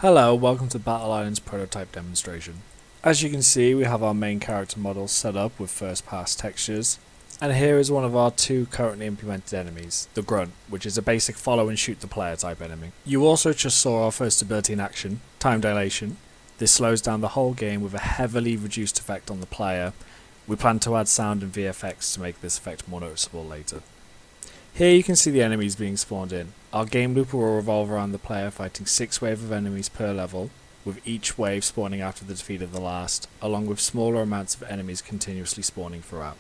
Hello, welcome to Battle Island's prototype demonstration. As you can see, we have our main character model set up with first pass textures, and here is one of our two currently implemented enemies, the Grunt, which is a basic follow and shoot the player type enemy. You also just saw our first ability in action, Time Dilation. This slows down the whole game with a heavily reduced effect on the player. We plan to add sound and VFX to make this effect more noticeable later. Here you can see the enemies being spawned in. Our game loop will revolve around the player fighting 6 waves of enemies per level, with each wave spawning after the defeat of the last, along with smaller amounts of enemies continuously spawning throughout.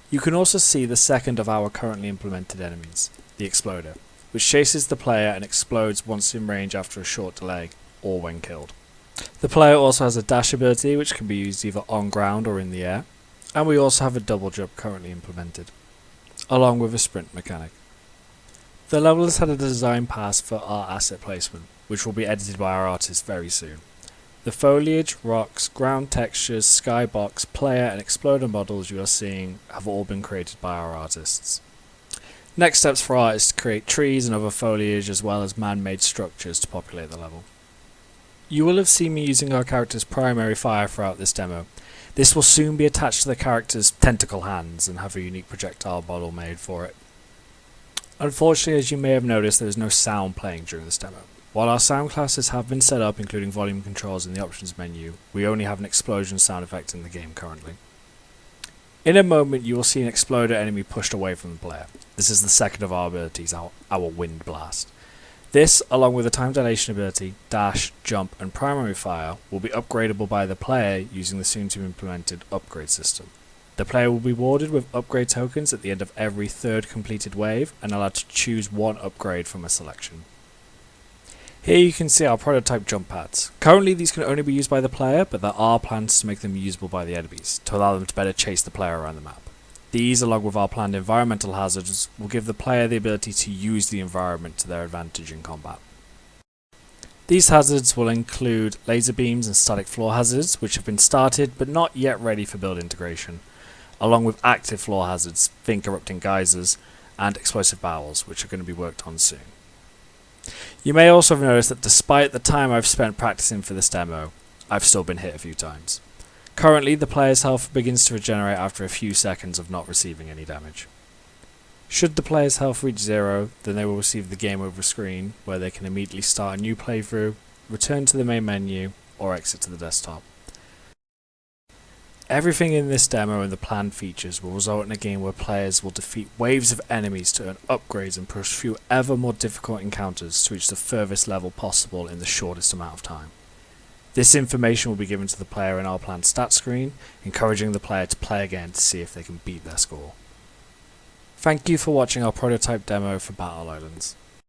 You can also see the second of our currently implemented enemies, the Exploder, which chases the player and explodes once in range after a short delay, or when killed. The player also has a dash ability which can be used either on ground or in the air, and we also have a double jump currently implemented, along with a sprint mechanic. The level has had a design pass for our asset placement, which will be edited by our artist very soon. The foliage, rocks, ground textures, skybox, player and exploder models you are seeing have all been created by our artists. Next steps for art is to create trees and other foliage as well as man-made structures to populate the level. You will have seen me using our character's primary fire throughout this demo. This will soon be attached to the character's tentacle hands and have a unique projectile model made for it. Unfortunately, as you may have noticed, there is no sound playing during this demo. While our sound classes have been set up, including volume controls in the options menu, we only have an explosion sound effect in the game currently. In a moment, you will see an exploder enemy pushed away from the player. This is the second of our abilities, our Wind Blast. This, along with the Time Dilation ability, Dash, Jump and Primary Fire, will be upgradable by the player using the soon-to-be implemented upgrade system. The player will be rewarded with upgrade tokens at the end of every third completed wave and allowed to choose one upgrade from a selection. Here you can see our prototype jump pads. Currently these can only be used by the player, but there are plans to make them usable by the enemies, to allow them to better chase the player around the map. These, along with our planned environmental hazards, will give the player the ability to use the environment to their advantage in combat. These hazards will include laser beams and static floor hazards, which have been started but not yet ready for build integration, along with active floor hazards, think erupting geysers, and explosive barrels, which are going to be worked on soon. You may also have noticed that despite the time I've spent practicing for this demo, I've still been hit a few times. Currently, the player's health begins to regenerate after a few seconds of not receiving any damage. Should the player's health reach 0, then they will receive the game over screen, where they can immediately start a new playthrough, return to the main menu, or exit to the desktop. Everything in this demo and the planned features will result in a game where players will defeat waves of enemies to earn upgrades and push through ever more difficult encounters to reach the furthest level possible in the shortest amount of time. This information will be given to the player in our planned stat screen, encouraging the player to play again to see if they can beat their score. Thank you for watching our prototype demo for Battle Islands.